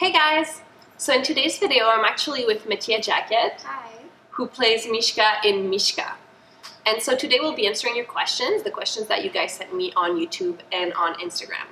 Hey guys! So in today's video, I'm actually with Matia Jackett, Hi. who plays Mishka in Mishka. And so today we'll be answering your questions, the questions that you guys sent me on YouTube and on Instagram.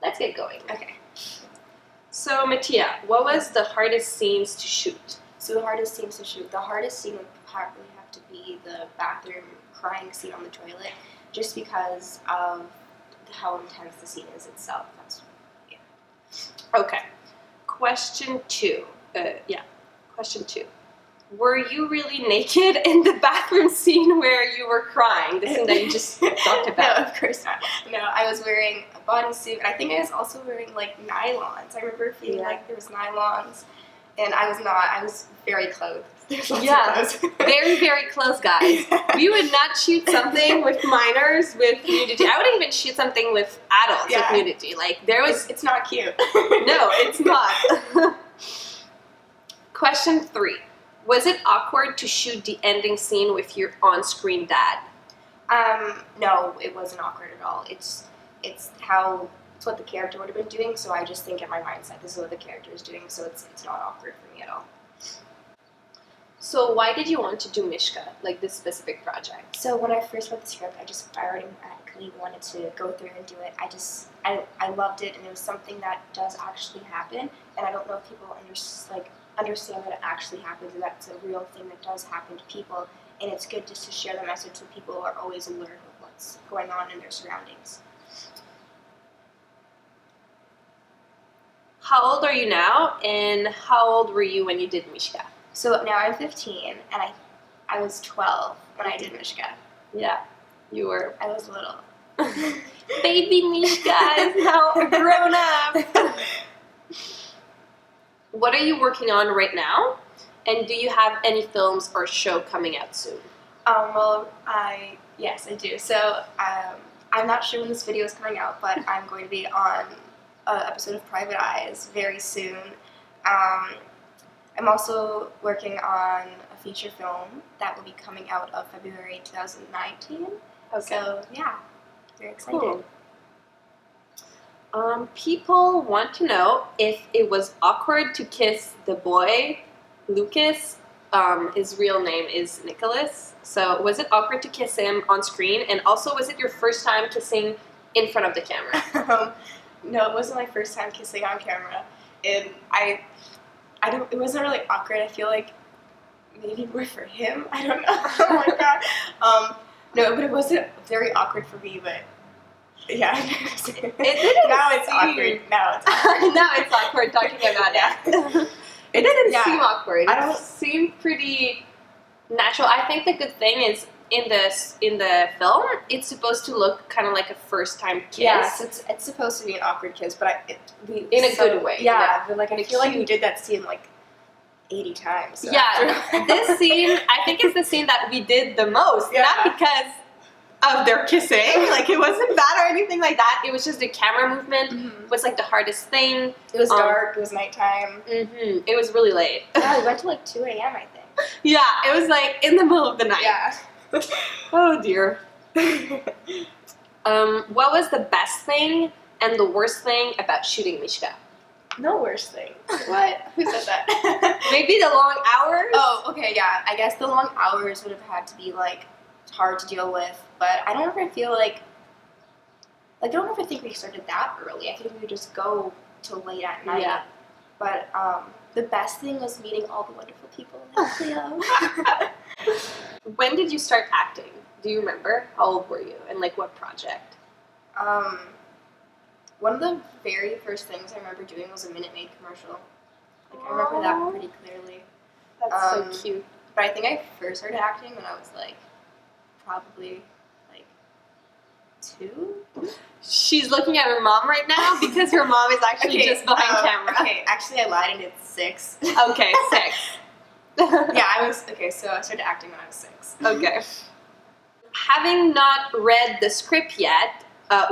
Let's get going. Okay. So Matia, what was the hardest scenes to shoot? So the hardest scenes to shoot. The hardest scene would probably have to be the bathroom crying scene on the toilet, just because of how intense the scene is itself. Okay. Question two. Question two. Were you really naked in the bathroom scene where you were crying? The scene that you just talked about. No, of course not. No, I was wearing a bodysuit, and I think I was also wearing like nylons. I remember feeling like there was nylons, and I was not. I was very clothed. There's lots of clothes. Very, very close, guys. We would not shoot something with minors with nudity. I wouldn't even shoot something with adults with nudity. Like there was. It's not cute. No, it's not. Question 3. Was it awkward to shoot the ending scene with your on-screen dad? No, it wasn't awkward at all. It's what the character would have been doing, so I just think in my mindset this is what the character is doing, so it's not awkward for me at all. So why did you want to do Mishka, like this specific project? So when I first read the script, I already automatically wanted to go through and do it. I loved it, and it was something that does actually happen, and I don't know if people understand that it actually happens, and that's a real thing that does happen to people, and it's good just to share the message so people are always alert of what's going on in their surroundings. How old are you now, and how old were you when you did Mishka? So now I'm 15, and I was 12 when I did Mishka. Yeah, you were. I was little. Baby Mishka is now a grown up. What are you working on right now? And do you have any films or show coming out soon? Yes, I do. So I'm not sure when this video is coming out, but I'm going to be on an episode of Private Eyes very soon. I'm also working on a feature film that will be coming out of February 2019. Okay. So yeah, very excited. Cool. People want to know if it was awkward to kiss the boy, Lukas. His real name is Nicholas. So was it awkward to kiss him on screen? And also, was it your first time kissing in front of the camera? No, it wasn't my first time kissing on camera. And it wasn't really awkward. I feel like maybe more for him. I don't know. Oh my god. No, but it wasn't very awkward for me, but yeah. It didn't now it's awkward. Now it's awkward talking about it. It didn't seem awkward. It seemed pretty natural. I think the good thing is in the film, it's supposed to look kind of like a first time kiss. Yes, it's supposed to be an awkward kiss, but in a good way. Yeah, but like I feel like we did that scene like 80 times. So yeah, this scene, I think is the scene that we did the most. Yeah. Not because of their kissing, like it wasn't bad or anything like that. It was just the camera movement was like the hardest thing. It was dark. It was nighttime. It was really late. Yeah, we went to like 2 a.m. I think. Yeah, it was like in the middle of the night. Yeah. Oh dear. What was the best thing and the worst thing about shooting Mishka? No worst thing. What? Who said that? Maybe the long hours? Oh, okay, yeah. I guess the long hours would have had to be like hard to deal with, but I don't ever feel like I don't ever think we started that early. I think we would just go till late at night. Yeah. But the best thing was meeting all the wonderful people like Cleo. When did you start acting? Do you remember? How old were you? And like what project? One of the very first things I remember doing was a Minute Maid commercial. Like I remember that pretty clearly. That's so cute. But I think I first started acting when I was like probably like 2. She's looking at her mom right now because her mom is actually just behind camera. Okay, actually I lied and it's 6. Okay, 6. Yeah, so I started acting when I was 6. Okay. Having not read the script yet,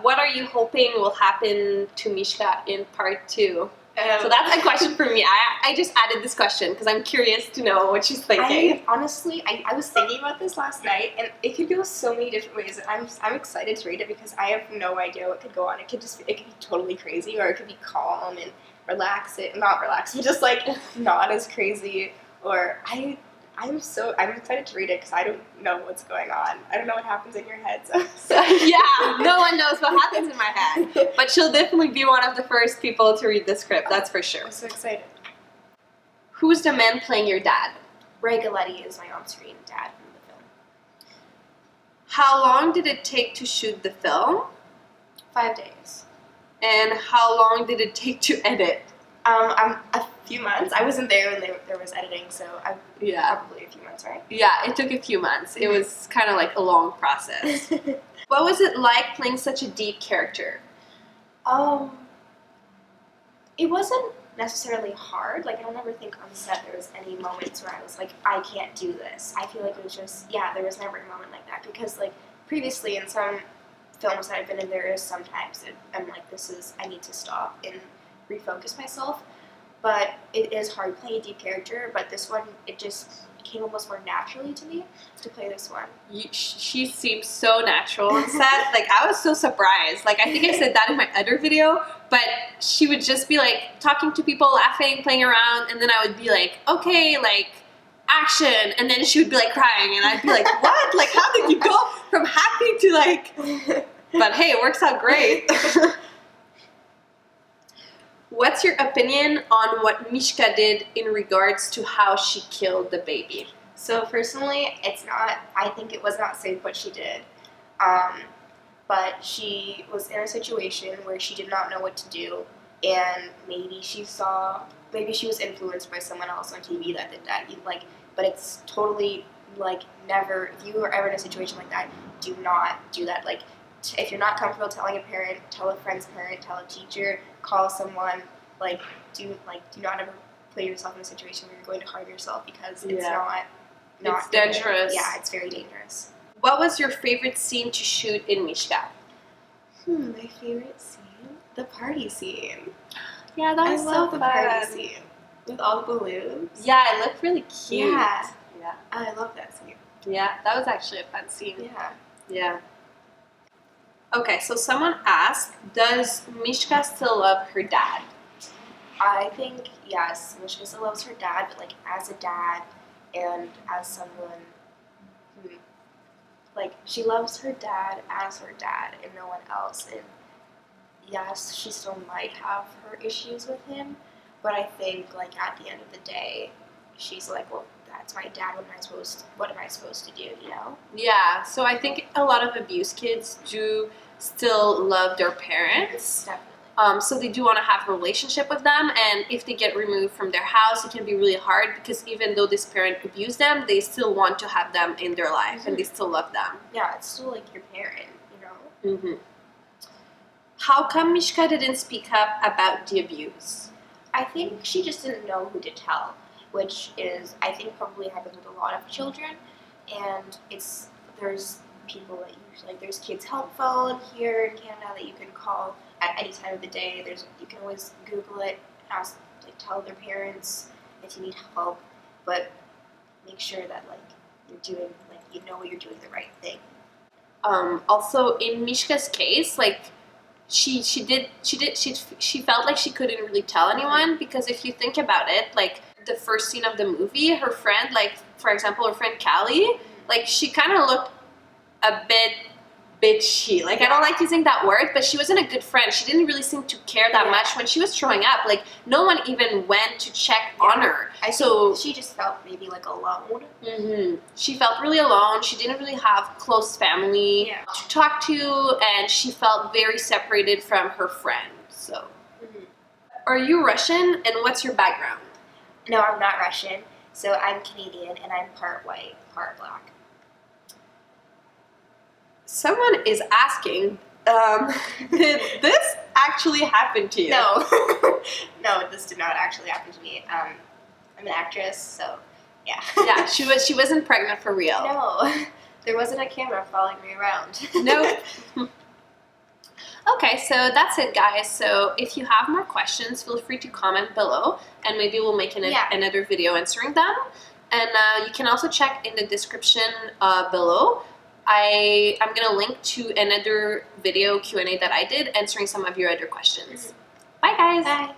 what are you hoping will happen to Mishka in part 2? So that's a question for me. I just added this question because I'm curious to know what she's thinking. Honestly, I was thinking about this last night, and it could go so many different ways. I'm excited to read it because I have no idea what could go on. It could be totally crazy, or it could be calm and not relaxed, but just like not as crazy. Or I'm excited to read it because I don't know what's going on. I don't know what happens in your head. So yeah, no one knows what happens in my head. But she'll definitely be one of the first people to read the script, that's for sure. I'm so excited. Who's the man playing your dad? Ray Galletti is my on-screen dad in the film. How long did it take to shoot the film? 5 days. And how long did it take to edit? A few months. I wasn't there when there was editing, so probably a few months, right? Yeah, it took a few months. It was kind of like a long process. What was it like playing such a deep character? It wasn't necessarily hard. Like, I don't ever think on set there was any moments where I was like, I can't do this. I feel like it was just, there was never a moment like that. Because, like, previously in some films that I've been in, there is sometimes I'm like, I need to stop and refocus myself. But it is hard playing a deep character, but this one, it just came almost more naturally to me to play this one. She seems so natural on set. Like, I was so surprised. Like, I think I said that in my other video, but she would just be like talking to people, laughing, playing around, and then I would be like, okay, like, action, and then she would be like crying, and I'd be like, what? Like, how did you go from happy to like, but hey, it works out great. What's your opinion on what Mishka did in regards to how she killed the baby? So personally, I think it was not safe what she did. But she was in a situation where she did not know what to do, and maybe she was influenced by someone else on TV that did that. But it's totally, like, never, if you are ever in a situation like that, do not do that. Like, if you're not comfortable telling a parent, tell a friend's parent, tell a teacher, call someone. Like, do not ever put yourself in a situation where you're going to harm yourself, because it's not it's dangerous. Yeah, it's very dangerous. What was your favorite scene to shoot in Mishka? My favorite scene? The party scene. Yeah, that was so the fun. Party scene with all the balloons. Yeah, it looked really cute. Yeah. Yeah. I love that scene. Yeah, that was actually a fun scene. Yeah. Yeah. Okay, so someone asked, does Mishka still love her dad? I think, yes, Mishka still loves her dad, but, like, as a dad and as someone who, like, she loves her dad as her dad and no one else. And yes, she still might have her issues with him, but I think, like, at the end of the day, she's like, well, that's my dad. What am I supposed to do, you know? Yeah, so I think a lot of abused kids do still love their parents. Definitely. So they do want to have a relationship with them, and if they get removed from their house, it can be really hard, because even though this parent abused them, they still want to have them in their life, and they still love them. Yeah, it's still like your parent, you know? Mm-hmm. How come Mishka didn't speak up about the abuse? I think she just didn't know who to tell, which is, I think, probably happens with a lot of children, and there's people that there's kids help phone here in Canada that you can call at any time of the day. You can always Google it, tell their parents if you need help, but make sure that you're doing you know you're doing the right thing. Also, in Mishka's case, she felt like she couldn't really tell anyone, because if you think about it, the first scene of the movie, her friend, for example, her friend Callie, she kind of looked a bit bitchy. I don't like using that word, but she wasn't a good friend. She didn't really seem to care that much when she was showing up. No one even went to check on her. So she just felt maybe alone. Mm-hmm. She felt really alone. She didn't really have close family to talk to, and she felt very separated from her friend. So, Are you Russian, and what's your background? No, I'm not Russian. So I'm Canadian, and I'm part white, part black. Someone is asking, did this actually happen to you? No. No, this did not actually happen to me. I'm an actress, so yeah. Yeah, she wasn't pregnant for real. No, there wasn't a camera following me around. Nope. Okay, so that's it, guys. So if you have more questions, feel free to comment below, and maybe we'll make another video answering them. And you can also check in the description below. I'm going to link to another video Q&A that I did answering some of your other questions. Bye, guys. Bye.